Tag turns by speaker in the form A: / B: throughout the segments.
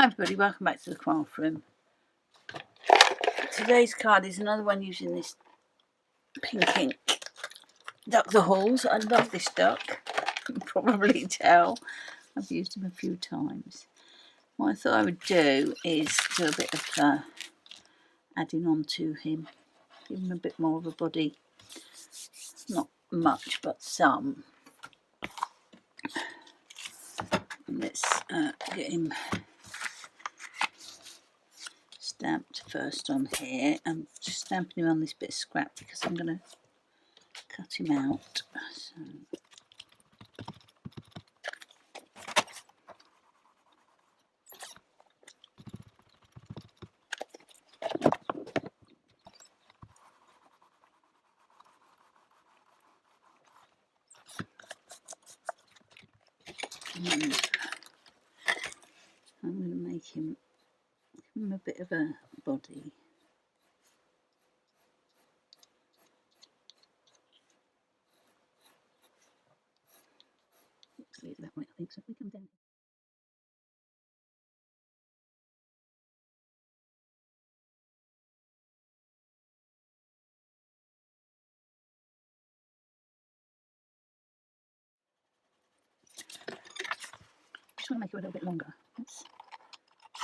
A: Hi everybody, welcome back to the craft room. Today's card is another one using this pink ink. Duck the Halls. I love this duck. You can probably tell. I've used him a few times. What I thought I would do is do a bit of adding on to him. Give him a bit more of a body. Not much, but some. And let's get him stamped first on here. I'm just stamping him on this bit of scrap because I'm going to cut him out. So. And I'm going to make him a bit of a body. Leave that way, I think. So if we come down. Just want to make her a little bit longer. Let's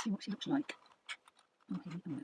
A: see what she looks like. Oh, here we go.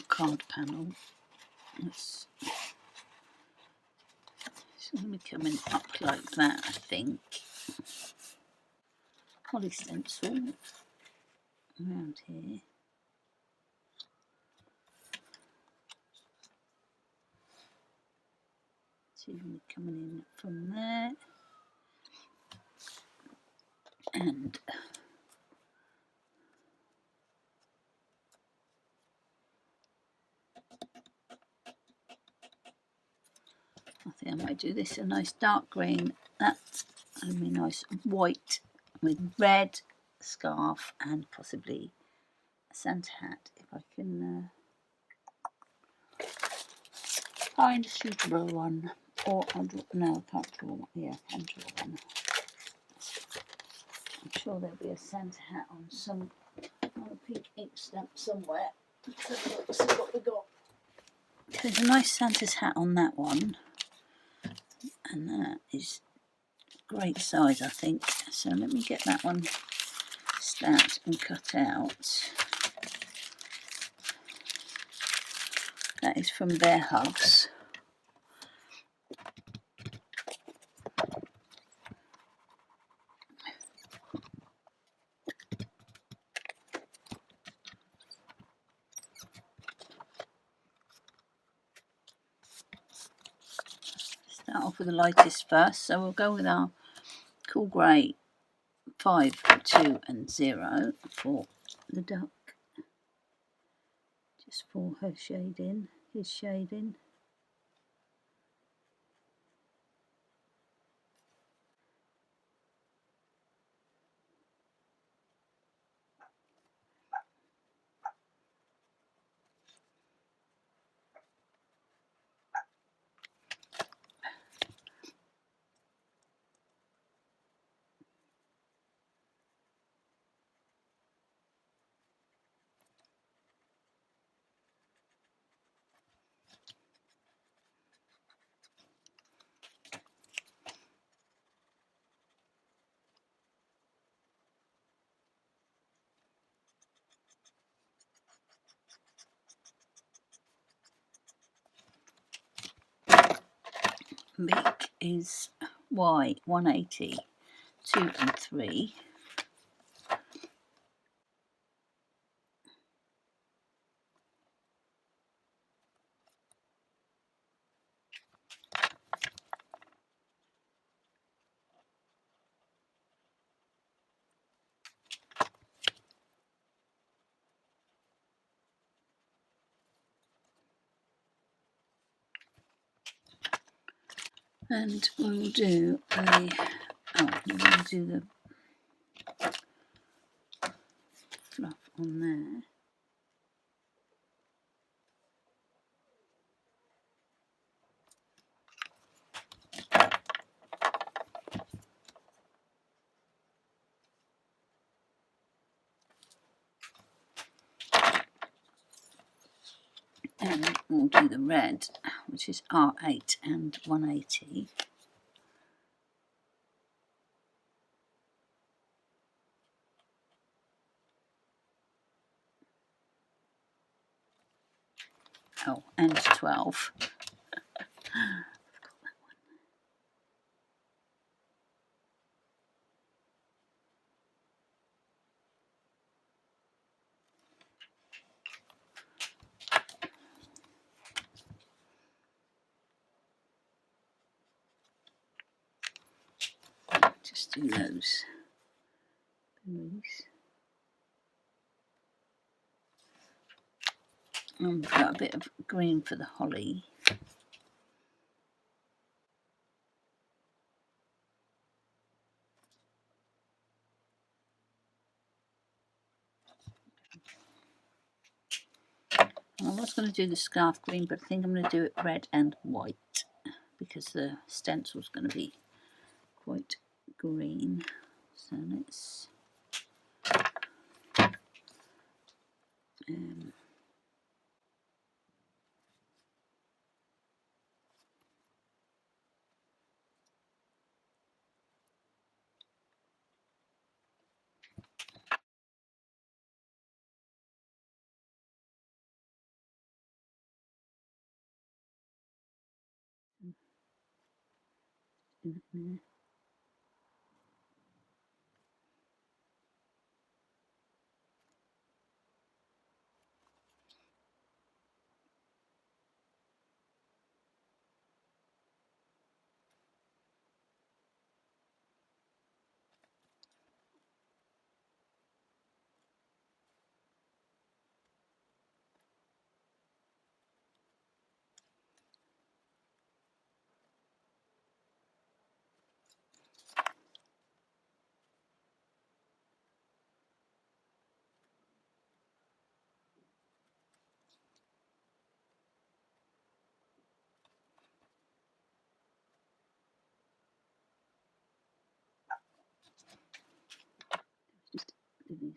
A: Card panel. It's going to be coming up like that, I think. Poly stencil around here. So you're going to be coming in from there. And I think I might do this a nice dark green. That's going to be nice white with red scarf and possibly a Santa hat if I can find a suitable one. Or I'll draw, no, I can't draw one. Yeah, I can draw one. I'm sure there'll be a Santa hat on a pink ink stamp somewhere. Let's see what we got. There's a nice Santa's hat on that one, and that is great size, I think. So let me get that one stamped and cut out. That is from Bear Hugs. Start off with the lightest first, so we'll go with our cool grey 5, 2 and 0 for the duck, just for her shading, his shading. Minc is Y180 2 and 3. And we'll do a, we're going to do the fluff on there. And we'll do the red, which is R8 and 180. Oh, and 12. Just do those. And we've got a bit of green for the holly. I was going to do the scarf green, but I think I'm going to do it red and white because the stencil's going to be quite green. So let's do it there. Just do these.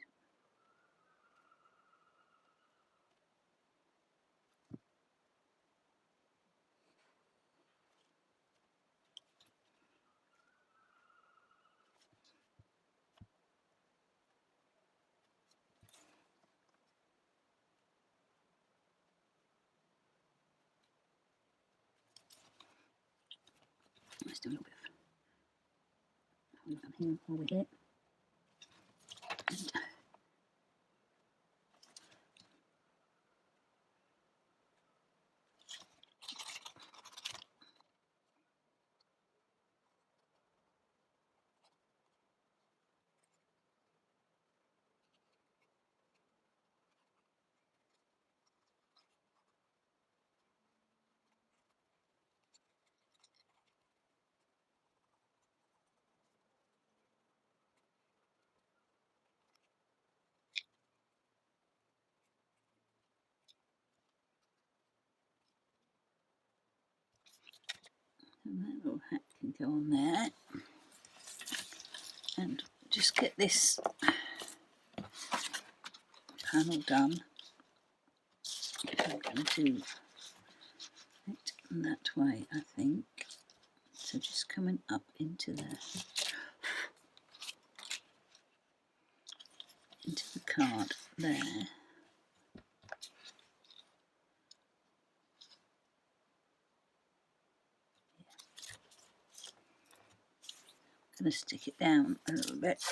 A: Let's do a little bit of here over here. And that little hat can go on there. And just get this panel done. I'm going to do it that way, I think. So just coming up into the card there. going to stick it down a little bit.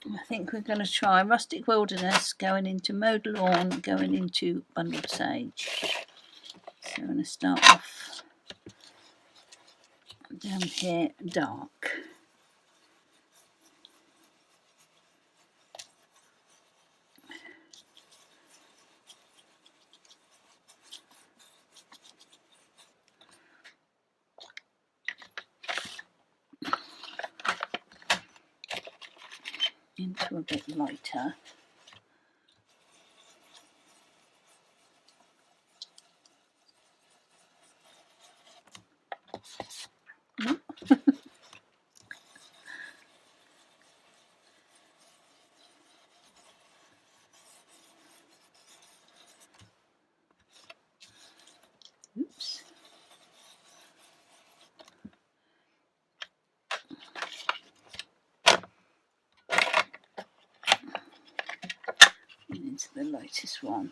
A: I think we're going to try Rustic Wilderness, going into Mowed Lawn, going into Bundled Sage. So I'm going to start off down here, dark. Into a bit lighter. Oops. And into the lightest one.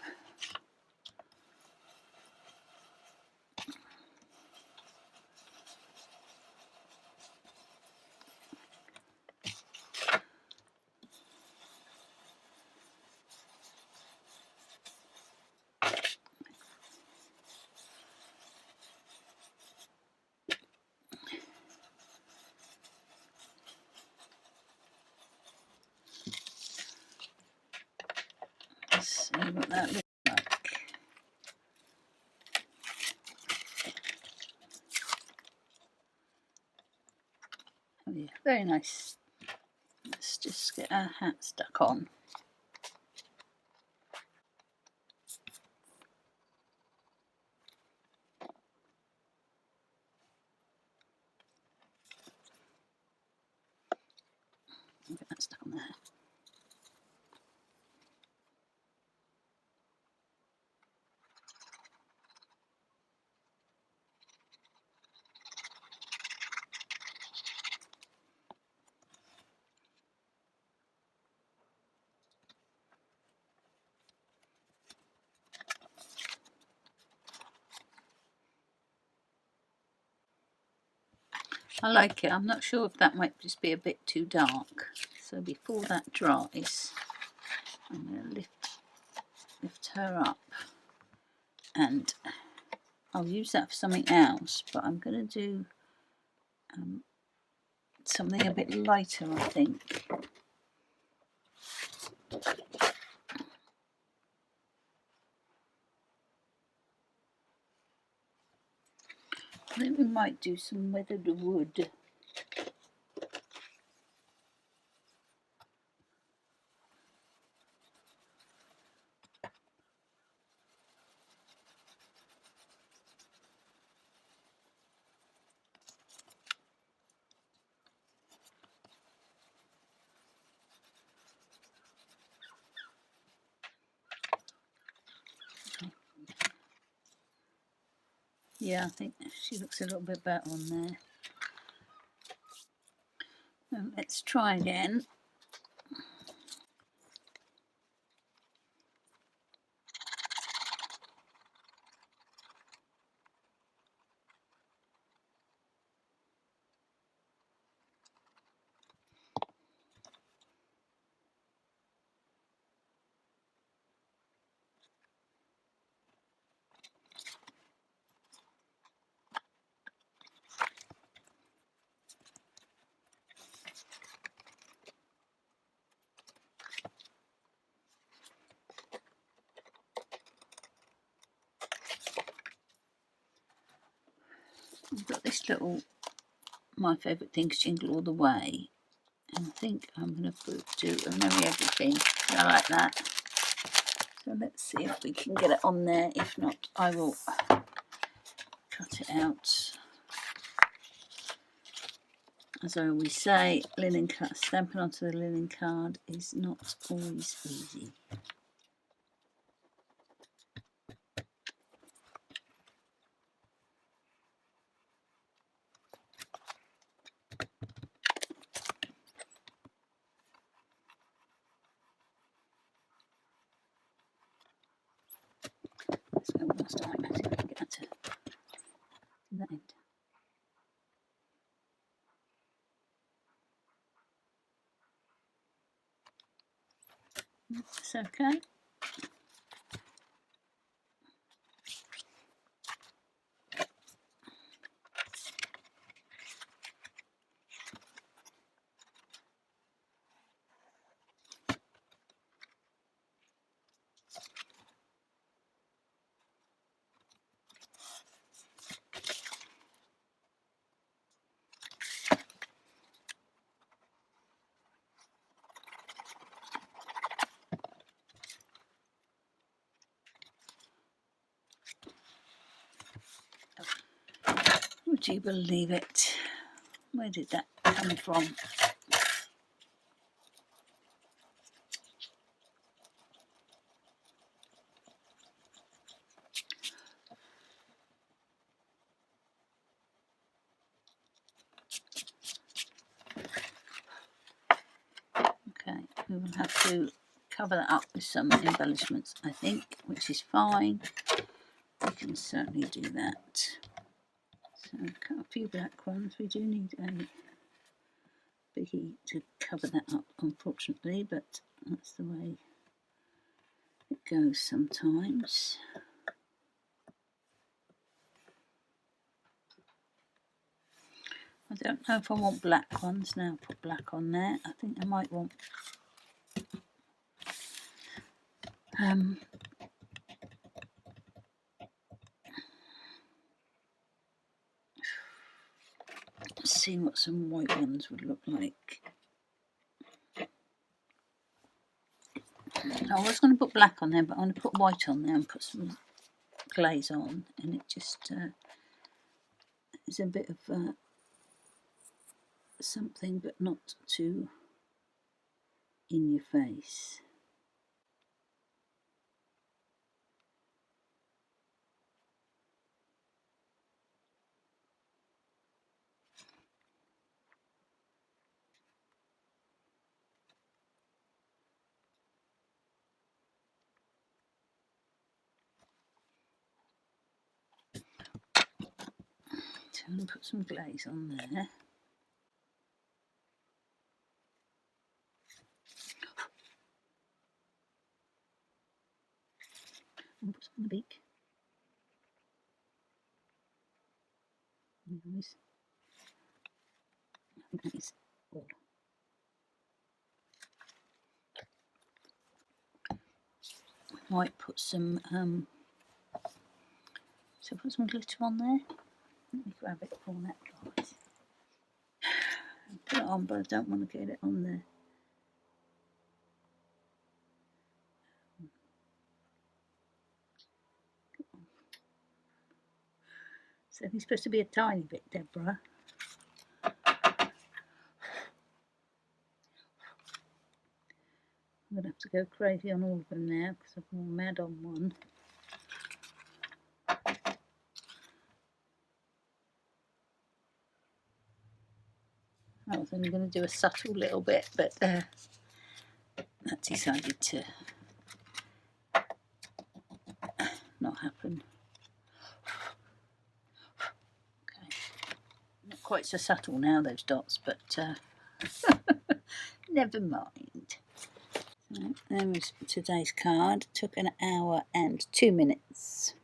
A: See what that looks like. Oh yeah, very nice. Let's just get our hat stuck on. Get that stuck on there. I like it. I'm not sure if that might just be a bit too dark. So before that dries, I'm going to lift her up, and I'll use that for something else, but I'm going to do something a bit lighter, I think. I think we might do some weathered wood. Yeah, I think she looks a little bit better on there. Let's try again. I've got this little, my favourite thing's Jingle All the Way, and I think I'm going to do a Merry Everything. I like that. So let's see if we can get it on there. If not, I will cut it out. As I always say, linen cut, stamping onto the linen card is not always easy. Let's Oh, last time. Let's see if I can get that to that end. That's okay. Would you believe it? Where did that come from? Okay, we will have to cover that up with some embellishments, I think, which is fine. We can certainly do that. So cut a few black ones. We do need a biggie to cover that up, unfortunately, but that's the way it goes sometimes. I don't know if I want black ones now. Put black on there. I think I might want see what some white ones would look like. I was going to put black on there, but I'm going to put white on there and put some glaze on, and it just is a bit of something, but not too in your face. So I'm going to put some glaze on there. And put some on the beak. Nice. I think that is all. I might put some so put some glitter on there. Let me grab it before that dries. Put it on, but I don't want to get it on there. So it's supposed to be a tiny bit, Deborah. I'm going to have to go crazy on all of them now because I've gone mad on one. I was only going to do a subtle little bit, but that decided to not happen. Okay, not quite so subtle now, those dots, but never mind. So there was today's card. Took an hour and 2 minutes.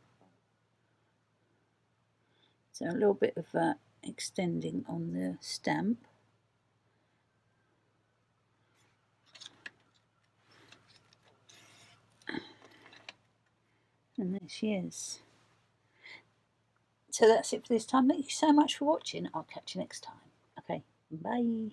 A: So a little bit of extending on the stamp. And there she is. So that's it for this time. Thank you so much for watching. I'll catch you next time. Okay, bye.